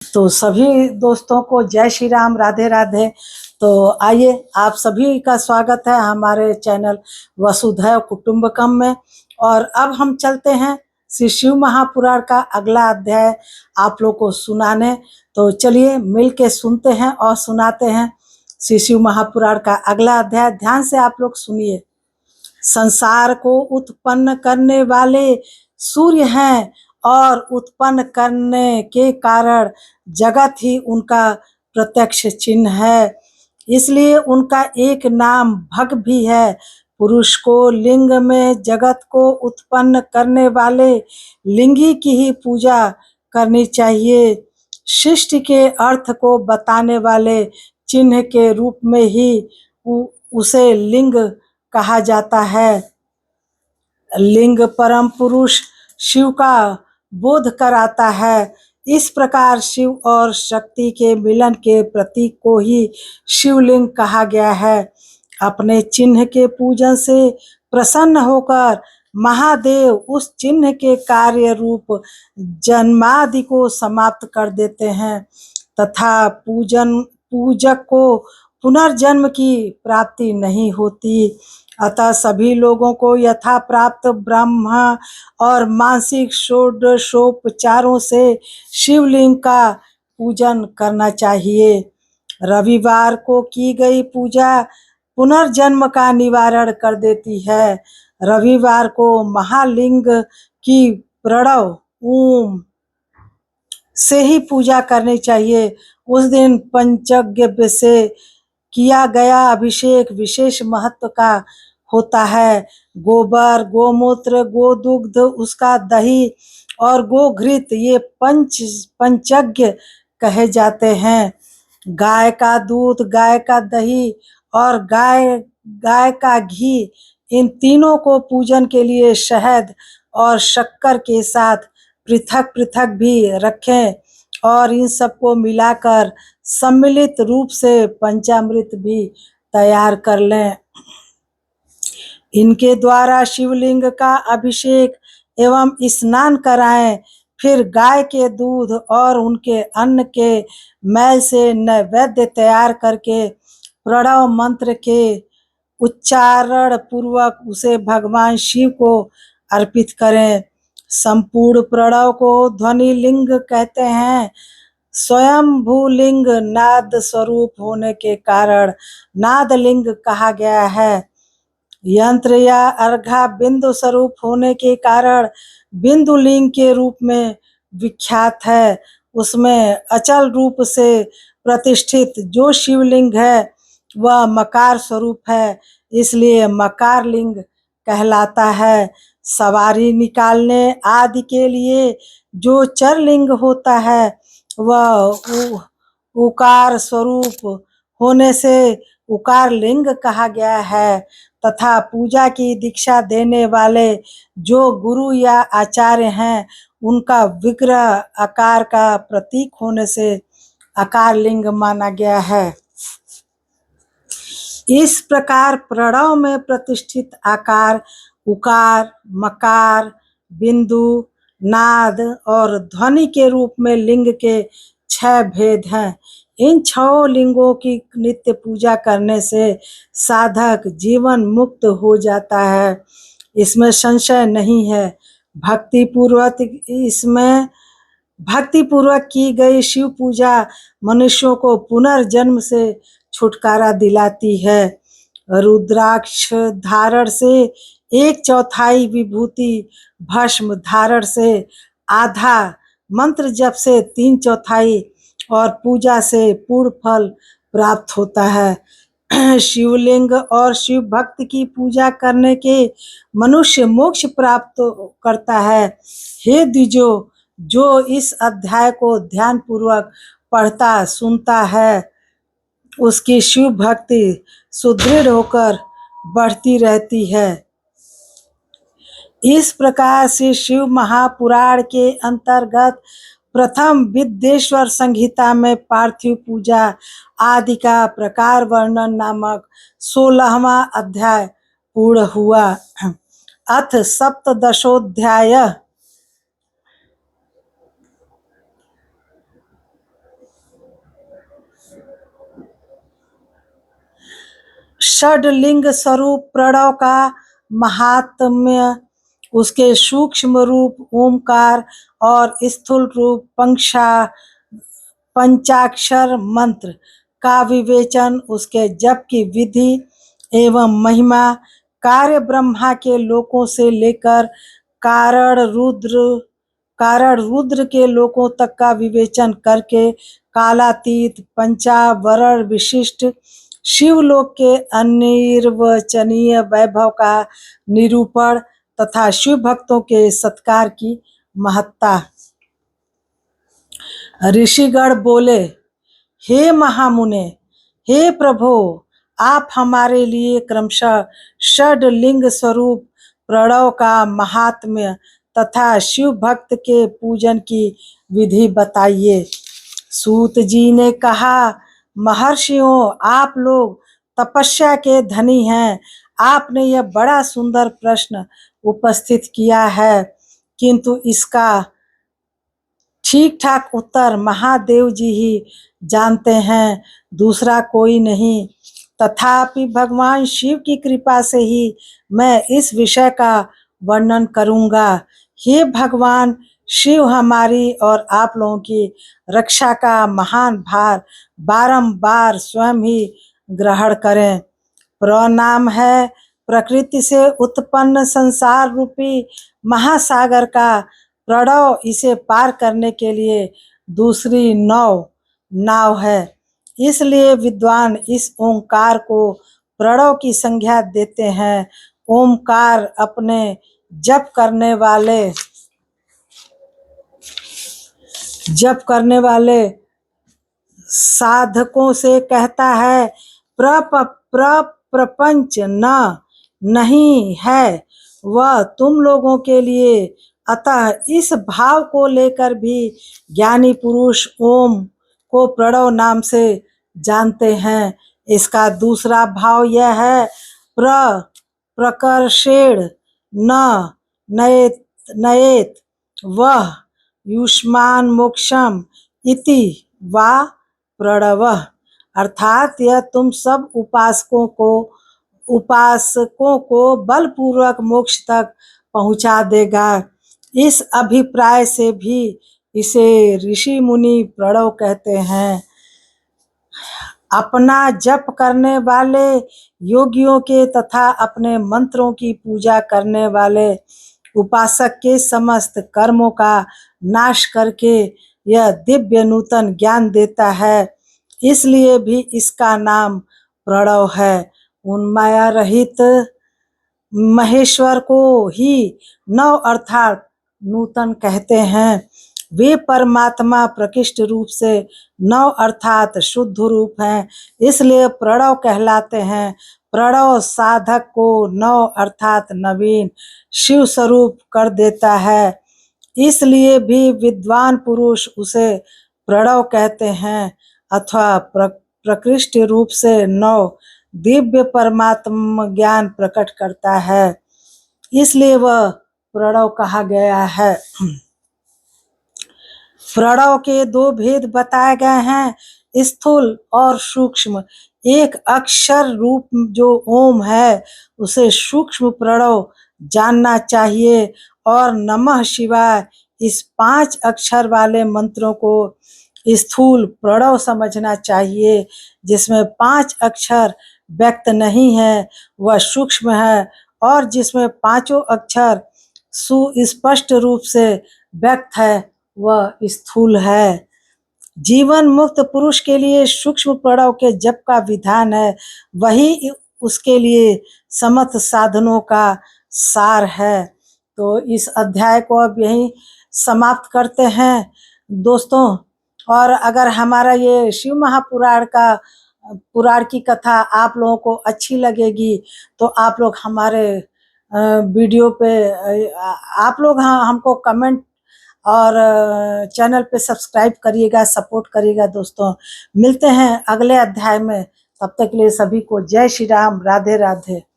तो सभी दोस्तों को जय श्री राम, राधे राधे। तो आइए, आप सभी का स्वागत है हमारे चैनल वसुधैव कुटुंबकम में। और अब हम चलते हैं श्री शिव महापुराण का अगला अध्याय आप लोग को सुनाने। तो चलिए मिल के सुनते हैं और सुनाते हैं श्री शिव महापुराण का अगला अध्याय। ध्यान से आप लोग सुनिए। संसार को उत्पन्न करने वाले सूर्य हैं और उत्पन्न करने के कारण जगत ही उनका प्रत्यक्ष चिन्ह है। इसलिए उनका एक नाम भग भी है। पुरुष को लिंग में जगत को उत्पन्न करने वाले लिंगी की ही पूजा करनी चाहिए। सृष्टि के अर्थ को बताने वाले चिन्ह के रूप में ही उसे लिंग कहा जाता है। लिंग परम पुरुष शिव का बोध कराता है। इस प्रकार शिव और शक्ति के मिलन के प्रतीक को ही शिवलिंग कहा गया है। अपने चिन्ह के पूजन से प्रसन्न होकर महादेव उस चिन्ह के कार्य रूप जन्मादि को समाप्त कर देते हैं तथा पूजक को पुनर्जन्म की प्राप्ति नहीं होती। अतः सभी लोगों को यथा प्राप्त ब्रह्म और मानसिक षोडशोपचारों से शिवलिंग का पूजन करना चाहिए। रविवार को की गई पूजा पुनर्जन्म का निवारण कर देती है। रविवार को महालिंग की प्रणव ओम से ही पूजा करनी चाहिए। उस दिन पंचगव्य से किया गया अभिषेक विशेष महत्व का होता है। गोबर, गोमूत्र, गोदुग्ध, उसका दही और गोघृत ये पंचगव्य कहे जाते हैं। गाय का दूध, गाय का दही और गाय का घी, इन तीनों को पूजन के लिए शहद और शक्कर के साथ पृथक पृथक भी रखें और इन सबको मिलाकर सम्मिलित रूप से पंचामृत भी तैयार कर लें। इनके द्वारा शिवलिंग का अभिषेक एवं स्नान कराएं। फिर गाय के दूध और उनके अन्न के मैल से नैवेद्य तैयार करके प्रणव मंत्र के उच्चारण पूर्वक उसे भगवान शिव को अर्पित करें। संपूर्ण प्रणव को ध्वनि लिंग कहते हैं। स्वयंभूलिंग नाद स्वरूप होने के कारण नादलिंग कहा गया है। यंत्र या अर्घा बिंदु स्वरूप होने के कारण बिंदुलिंग के रूप में विख्यात है। उसमें अचल रूप से प्रतिष्ठित जो शिवलिंग है वह मकार स्वरूप है, इसलिए मकार लिंग कहलाता है। सवारी निकालने आदि के लिए जो चरलिंग होता है वह उकार स्वरूप होने से उकार लिंग कहा गया है तथा पूजा की दीक्षा देने वाले जो गुरु या आचार्य हैं उनका विग्रह आकार का प्रतीक होने से आकार लिंग माना गया है। इस प्रकार प्रणव में प्रतिष्ठित आकार उकार, मकार, बिंदु, नाद और ध्वनि के रूप में लिंग के 6 भेद हैं। इन 6 लिंगों की नित्य पूजा करने से साधक जीवन मुक्त हो जाता है, इसमें संशय नहीं है। भक्ति पूर्वक की गई शिव पूजा मनुष्यों को पुनर्जन्म से छुटकारा दिलाती है। रुद्राक्ष धारण से 1/4 विभूति, भस्म धारण से आधा, मंत्र जप से 3/4 और पूजा से पूर्ण फल प्राप्त होता है। शिवलिंग और शिव भक्त की पूजा करने के मनुष्य मोक्ष प्राप्त करता है। हे द्विजो, जो इस अध्याय को ध्यान पूर्वक पढ़ता सुनता है उसकी शिव भक्ति सुदृढ़ होकर बढ़ती रहती है। इस प्रकार से शिव महापुराण के अंतर्गत प्रथम विद्येश्वर संहिता में पार्थिव पूजा आदि का प्रकार वर्णन नामक 16वां अध्याय पूर्ण हुआ। अथ सप्तदशोऽध्याय। षडलिंग स्वरूप प्रणव का महात्म्य, उसके सूक्ष्म रूप ओमकार और स्थूल रूप पंचाक्षर मंत्र का विवेचन, उसके जप की विधि एवं महिमा, कार्य ब्रह्मा के लोकों से लेकर कारण रुद्र के लोकों तक का विवेचन करके कालातीत पंचावरण विशिष्ट शिवलोक के अनिर्वचनीय वैभव का निरूपण तथा शिव भक्तों के सत्कार की महत्ता। ऋषिगण बोले, हे महामुने, हे प्रभो, आप हमारे लिए क्रमशः षडलिंग स्वरूप प्रणव का महात्म्य तथा शिव भक्त के पूजन की विधि बताइए। सूत जी ने कहा, महर्षियों, आप लोग तपस्या के धनी हैं। आपने यह बड़ा सुंदर प्रश्न उपस्थित किया है, किंतु इसका ठीक ठाक उत्तर महादेव जी ही जानते हैं, दूसरा कोई नहीं। तथापि भगवान शिव की कृपा से ही मैं इस विषय का वर्णन करूंगा। हे भगवान शिव, हमारी और आप लोगों की रक्षा का महान भार बारंबार स्वयं ही ग्रहण करें। प्रणाम है प्रकृति से उत्पन्न संसार रूपी महासागर का प्रणव, इसे पार करने के लिए दूसरी नाव है। इसलिए विद्वान इस ओंकार को प्रणव की संज्ञा देते हैं। ओंकार अपने जप करने वाले साधकों से कहता है, प्रपंच नहीं है वह तुम लोगों के लिए। अतः इस भाव को लेकर भी ज्ञानी पुरुष ओम को प्रणव नाम से जानते हैं। इसका दूसरा भाव यह है, प्रकर्षेण नयेत वह युष्मान मोक्षम इति वा प्रणव, अर्थात यह तुम सब उपासकों को बलपूर्वक मोक्ष तक पहुंचा देगा। इस अभिप्राय से भी इसे ऋषि मुनि प्रणव कहते हैं। अपना जप करने वाले योगियों के तथा अपने मंत्रों की पूजा करने वाले उपासक के समस्त कर्मों का नाश करके यह दिव्य नूतन ज्ञान देता है, इसलिए भी इसका नाम प्रणव है। उन माया रहित महेश्वर को ही नव अर्थात नूतन कहते हैं। वे परमात्मा प्रकृष्ट रूप से नव अर्थात शुद्ध रूप हैं, इसलिए प्रणव कहलाते हैं। प्रणव साधक को नव अर्थात नवीन शिव स्वरूप कर देता है, इसलिए भी विद्वान पुरुष उसे प्रणव कहते हैं, अथवा प्रकृष्ट रूप से नव दिव्य परमात्मा ज्ञान प्रकट करता है, इसलिए वह प्रणव कहा गया है। प्रणव के दो भेद बताए गए हैं, स्थूल और सूक्ष्म। एक अक्षर रूप जो ओम है उसे सूक्ष्म प्रणव जानना चाहिए और नमः शिवाय इस 5 अक्षर वाले मंत्रों को स्थूल प्रणव समझना चाहिए। जिसमें 5 अक्षर व्यक्त नहीं है वह सूक्ष्म है, और जिसमें 5 अक्षर सुस्पष्ट रूप से व्यक्त है वह स्थूल है। जीवन मुक्त पुरुष के लिए सूक्ष्म प्रणव के जप का विधान है, वही उसके लिए समस्त साधनों का सार है। तो इस अध्याय को अब यहीं समाप्त करते हैं दोस्तों। और अगर हमारा ये शिव महापुराण पुराण की कथा आप लोगों को अच्छी लगेगी तो आप लोग हमारे वीडियो पे आप लोग हमको कमेंट और चैनल पे सब्सक्राइब करिएगा, सपोर्ट करिएगा दोस्तों। मिलते हैं अगले अध्याय में, तब तक के लिए सभी को जय श्री राम, राधे राधे।